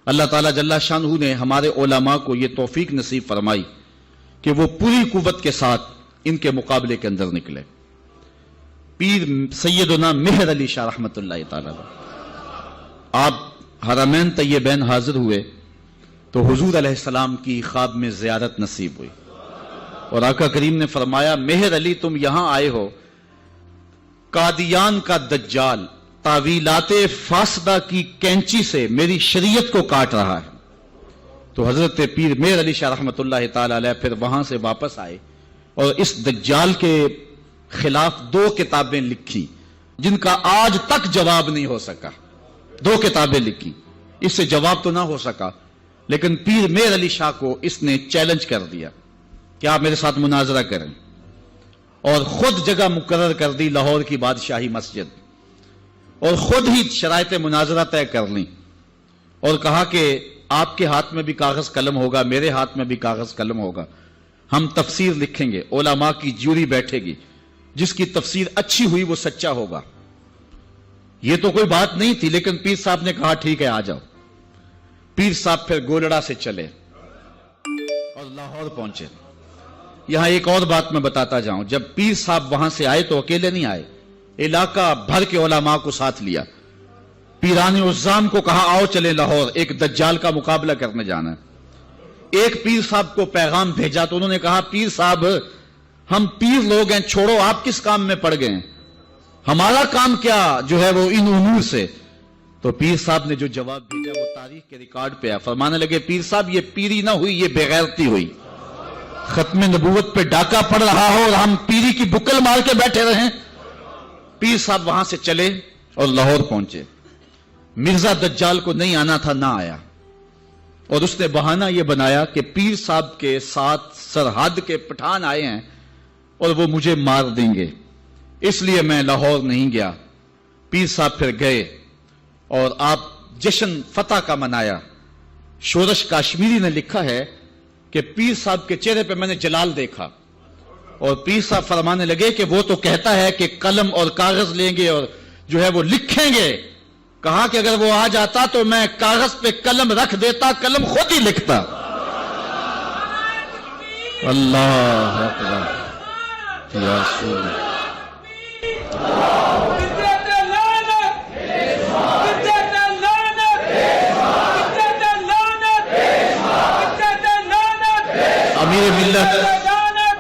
اللہ تعالیٰ جل شانہ نے ہمارے علماء کو یہ توفیق نصیب فرمائی کہ وہ پوری قوت کے ساتھ ان کے مقابلے کے اندر نکلے. پیر سیدنا مہر علی شاہ رحمت اللہ تعالیٰ آپ حرمین طیبین حاضر ہوئے تو حضور علیہ السلام کی خواب میں زیارت نصیب ہوئی اور آقا کریم نے فرمایا مہر علی تم یہاں آئے ہو، قادیان کا دجال تعویلات فاسدہ کی کینچی سے میری شریعت کو کاٹ رہا ہے. تو حضرت پیر مہر علی شاہ رحمت اللہ تعالی علیہ پھر وہاں سے واپس آئے اور اس دجال کے خلاف 2 کتابیں لکھی جن کا آج تک جواب نہیں ہو سکا. 2 کتابیں لکھی، اس سے جواب تو نہ ہو سکا، لیکن پیر مہر علی شاہ کو اس نے چیلنج کر دیا کہ آپ میرے ساتھ مناظرہ کریں، اور خود جگہ مقرر کر دی لاہور کی بادشاہی مسجد، اور خود ہی شرائط مناظرہ طے کر لیں اور کہا کہ آپ کے ہاتھ میں بھی کاغذ قلم ہوگا، میرے ہاتھ میں بھی کاغذ قلم ہوگا، ہم تفسیر لکھیں گے، علماء کی جیوری بیٹھے گی، جس کی تفسیر اچھی ہوئی وہ سچا ہوگا. یہ تو کوئی بات نہیں تھی، لیکن پیر صاحب نے کہا ٹھیک ہے آ جاؤ. پیر صاحب پھر گولڑا سے چلے اور لاہور پہنچے. یہاں ایک اور بات میں بتاتا جاؤں، جب پیر صاحب وہاں سے آئے تو اکیلے نہیں آئے، علاقہ بھر کے علماء کو ساتھ لیا. پیران عظام کو کہا آؤ چلے لاہور، ایک دجال کا مقابلہ کرنے جانا ہے. ایک پیر صاحب کو پیغام بھیجا تو انہوں نے کہا پیر صاحب ہم پیر لوگ ہیں، چھوڑو آپ کس کام میں پڑ گئے ہیں، ہمارا کام کیا جو ہے وہ ان امور سے. تو پیر صاحب نے جو جواب بھیجا وہ تاریخ کے ریکارڈ پہ ہے. فرمانے لگے پیر صاحب یہ پیری نہ ہوئی، یہ بغیرتی ہوئی. ختم نبوت پہ ڈاکہ پڑ رہا ہو اور ہم پیری کی بکل مار کے بیٹھے رہیں. پیر صاحب وہاں سے چلے اور لاہور پہنچے. مرزا دجال کو نہیں آنا تھا، نہ آیا، اور اس نے بہانہ یہ بنایا کہ پیر صاحب کے ساتھ سرحد کے پٹھان آئے ہیں اور وہ مجھے مار دیں گے، اس لیے میں لاہور نہیں گیا. پیر صاحب پھر گئے اور آپ جشن فتح کا منایا. شورش کاشمیری نے لکھا ہے کہ پیر صاحب کے چہرے پہ میں نے جلال دیکھا، اور پیر صاحب فرمانے لگے کہ وہ تو کہتا ہے کہ قلم اور کاغذ لیں گے اور جو ہے وہ لکھیں گے. کہا کہ اگر وہ آ جاتا تو میں کاغذ پہ قلم رکھ دیتا، قلم خود ہی لکھتا. اللہ اکبر یا رسول اللہ.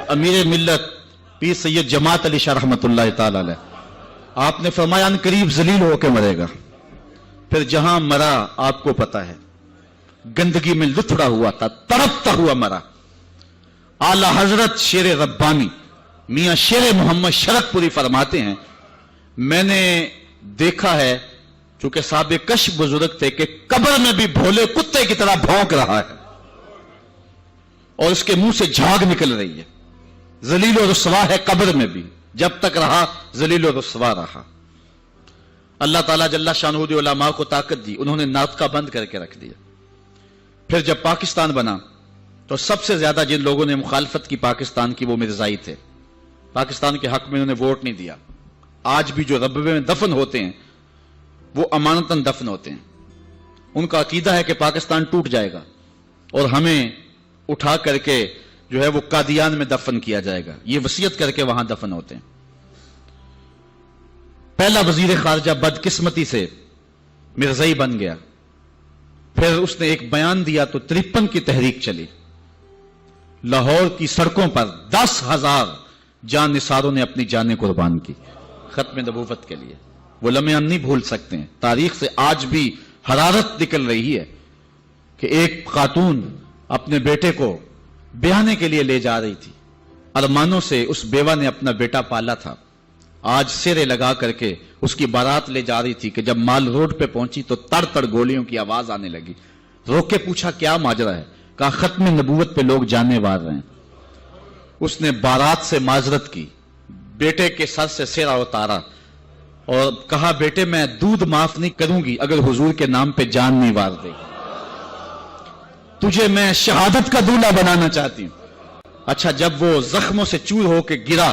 امیر ملت پیر سید جماعت علی شاہ رحمت اللہ تعالی علیہ، آپ نے فرمایا ان قریب ذلیل ہو کے مرے گا. پھر جہاں مرا آپ کو پتا ہے، گندگی میں لتھڑا ہوا تھا، تڑپتا ہوا مرا. اعلی حضرت شیر ربانی میاں شیر محمد شرک پوری فرماتے ہیں میں نے دیکھا ہے، چونکہ صاحب کش بزرگ تھے، کہ قبر میں بھی بھولے کتے کی طرح بھونک رہا ہے اور اس کے منہ سے جھاگ نکل رہی ہے. ذلیل و رسوا ہے قبر میں بھی، جب تک رہا ذلیل و رسوا رہا. اللہ تعالیٰ جل شانہ دی علماء کو طاقت دی، انہوں نے ناطقہ بند کر کے رکھ دیا. پھر جب پاکستان بنا تو سب سے زیادہ جن لوگوں نے مخالفت کی پاکستان کی وہ مرزائی تھے. پاکستان کے حق میں انہوں نے ووٹ نہیں دیا. آج بھی جو ربوے میں دفن ہوتے ہیں وہ امانتاً دفن ہوتے ہیں. ان کا عقیدہ ہے کہ پاکستان ٹوٹ جائے گا اور ہمیں اٹھا کر کے جو ہے وہ قادیان میں دفن کیا جائے گا. یہ وصیت کر کے وہاں دفن ہوتے ہیں. پہلا وزیر خارجہ بدقسمتی سے مرزائی بن گیا. پھر اس نے ایک بیان دیا تو 53 کی تحریک چلی. لاہور کی سڑکوں پر 10,000 جان نثاروں نے اپنی جانیں قربان کی ختم نبوت کے لیے. وہ لمحے ہم نہیں بھول سکتے ہیں. تاریخ سے آج بھی حرارت نکل رہی ہے کہ ایک خاتون اپنے بیٹے کو بیانے کے لیے لے جا رہی تھی. ارمانوں سے اس بیوہ نے اپنا بیٹا پالا تھا. آج سیرے لگا کر کے اس کی بارات لے جا رہی تھی کہ جب مال روڈ پہ پہنچی تو تڑ تڑ گولیوں کی آواز آنے لگی. روک کے پوچھا کیا ماجرا ہے؟ کہا ختم نبوت پہ لوگ جانے وار رہے ہیں. اس نے بارات سے معذرت کی، بیٹے کے سر سے سیرا اتارا اور کہا بیٹے میں دودھ معاف نہیں کروں گی اگر حضور کے نام پہ جان نہیں وار دے گی. تجھے میں شہادت کا دولہا بنانا چاہتی ہوں. اچھا جب وہ زخموں سے چور ہو کے گرا،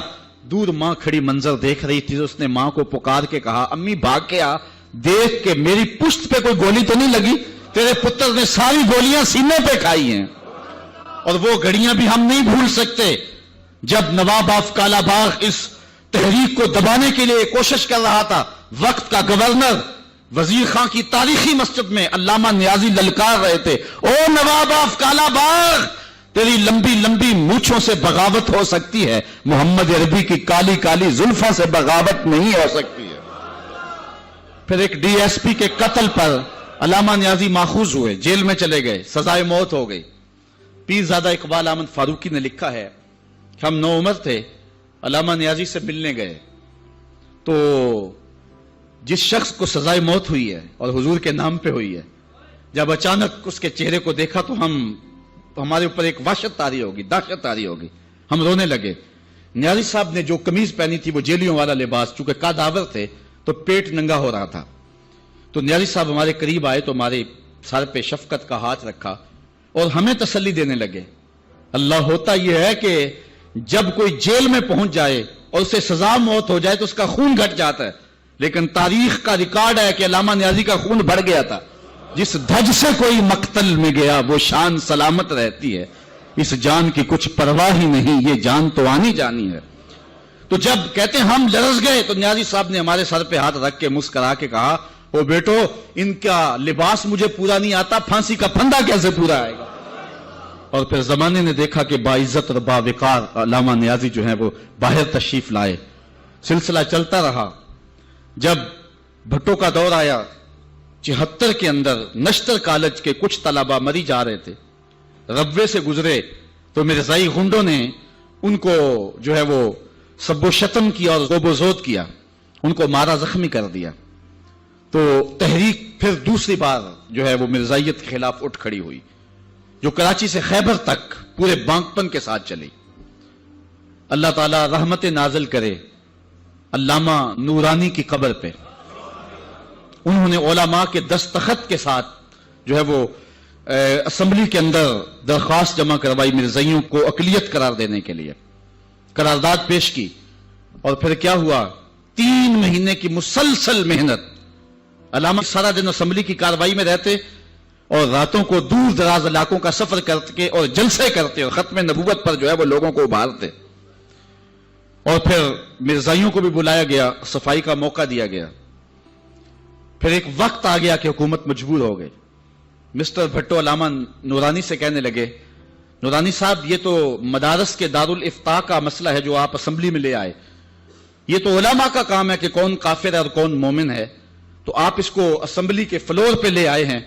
دور ماں کھڑی منظر دیکھ رہی تھی. اس نے ماں کو پکار کے کہا امی بھاگ کے آ، دیکھ کہ میری پشت پہ کوئی گولی تو نہیں لگی. تیرے پتر نے ساری گولیاں سینے پہ کھائی ہیں، اور وہ گھڑیاں بھی ہم نہیں بھول سکتے جب نواب آف کالا باغ اس تحریک کو دبانے کے لیے کوشش کر رہا تھا۔ وقت کا گورنر وزیر خان کی تاریخی مسجد میں علامہ نیازی للکار رہے تھے، او نواب آف کالا باغ، تیری لمبی لمبی مونچھوں سے بغاوت ہو سکتی ہے، محمد عربی کی کالی کالی زلفوں سے بغاوت نہیں ہو سکتی ہے۔ پھر ایک ڈی ایس پی کے قتل پر علامہ نیازی ماخوذ ہوئے، جیل میں چلے گئے، سزائے موت ہو گئی۔ پیرزادہ اقبال احمد فاروقی نے لکھا ہے کہ ہم نوعمر تھے، علامہ نیازی سے ملنے گئے تو جس شخص کو سزائے موت ہوئی ہے اور حضور کے نام پہ ہوئی ہے، جب اچانک اس کے چہرے کو دیکھا تو ہمارے اوپر ایک وحشت طاری ہوگی، دہشت طاری ہوگی، ہم رونے لگے۔ نیازی صاحب نے جو قمیض پہنی تھی وہ جیلیوں والا لباس، چونکہ قادآور تھے تو پیٹ ننگا ہو رہا تھا، تو نیازی صاحب ہمارے قریب آئے تو ہمارے سر پہ شفقت کا ہاتھ رکھا اور ہمیں تسلی دینے لگے۔ اللہ ہوتا یہ ہے کہ جب کوئی جیل میں پہنچ جائے اور اسے سزا موت ہو جائے تو اس کا خون گھٹ جاتا ہے، لیکن تاریخ کا ریکارڈ ہے کہ علامہ نیازی کا خون بڑھ گیا تھا۔ جس دھج سے کوئی مقتل میں گیا وہ شان سلامت رہتی ہے، اس جان کی کچھ پرواہ ہی نہیں، یہ جان تو آنی جانی ہے۔ تو جب کہتے ہیں ہم لرز گئے تو نیازی صاحب نے ہمارے سر پہ ہاتھ رکھ کے مسکرا کے کہا، او بیٹو ان کا لباس مجھے پورا نہیں آتا، پھانسی کا پھندا کیسے پورا آئے گا؟ اور پھر زمانے نے دیکھا کہ باعزت اور باوقار علامہ نیازی جو ہیں وہ باہر تشریف لائے، سلسلہ چلتا رہا۔ جب بھٹو کا دور آیا 74 کے اندر نشتر کالج کے کچھ طلبہ مری جا رہے تھے، ربوے سے گزرے تو مرزائی غنڈوں نے ان کو جو ہے وہ سب و شتم کیا اور غوب و زود کیا، ان کو مارا زخمی کر دیا۔ تو تحریک پھر دوسری بار جو ہے وہ مرزائیت کے خلاف اٹھ کھڑی ہوئی، جو کراچی سے خیبر تک پورے بانکپن کے ساتھ چلی۔ اللہ تعالیٰ رحمت نازل کرے علامہ نورانی کی قبر پہ، انہوں نے علماء کے دستخط کے ساتھ جو ہے وہ اسمبلی کے اندر درخواست جمع کروائی، مرزائیوں کو اقلیت قرار دینے کے لیے قرارداد پیش کی، اور پھر کیا ہوا، 3 مہینے کی مسلسل محنت، علامہ سارا دن اسمبلی کی کاروائی میں رہتے اور راتوں کو دور دراز علاقوں کا سفر کرتے اور جلسے کرتے اور ختم نبوت پر جو ہے وہ لوگوں کو ابھارتے، اور پھر مرزائیوں کو بھی بلایا گیا، صفائی کا موقع دیا گیا۔ پھر ایک وقت آ گیا کہ حکومت مجبور ہو گئی۔ مسٹر بھٹو علامہ نورانی سے کہنے لگے، نورانی صاحب یہ تو مدارس کے دارالفتاء کا مسئلہ ہے جو آپ اسمبلی میں لے آئے، یہ تو علماء کا کام ہے کہ کون کافر ہے اور کون مومن ہے، تو آپ اس کو اسمبلی کے فلور پہ لے آئے ہیں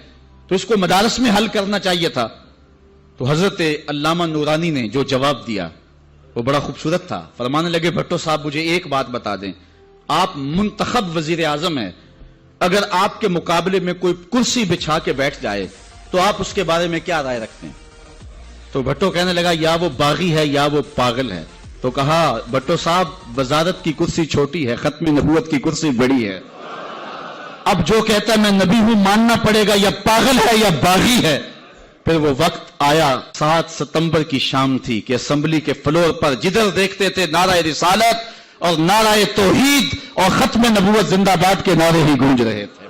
تو اس کو مدارس میں حل کرنا چاہیے تھا۔ تو حضرت علامہ نورانی نے جو جواب دیا وہ بڑا خوبصورت تھا، فرمانے لگے، بھٹو صاحب مجھے ایک بات بتا دیں، آپ منتخب وزیر اعظم ہیں، اگر آپ کے مقابلے میں کوئی کرسی بچھا کے بیٹھ جائے تو آپ اس کے بارے میں کیا رائے رکھتے ہیں؟ تو بھٹو کہنے لگا، یا وہ باغی ہے یا وہ پاگل ہے۔ تو کہا، بھٹو صاحب وزارت کی کرسی چھوٹی ہے، ختم نبوت کی کرسی بڑی ہے، اب جو کہتا ہے میں نبی ہوں ماننا پڑے گا، یا پاگل ہے یا باغی ہے۔ پھر وہ وقت آیا، 7 ستمبر کی شام تھی کہ اسمبلی کے فلور پر جدھر دیکھتے تھے نعرہ رسالت اور نعرہ توحید اور ختم نبوت زندہ باد کے نعرے ہی گونج رہے تھے۔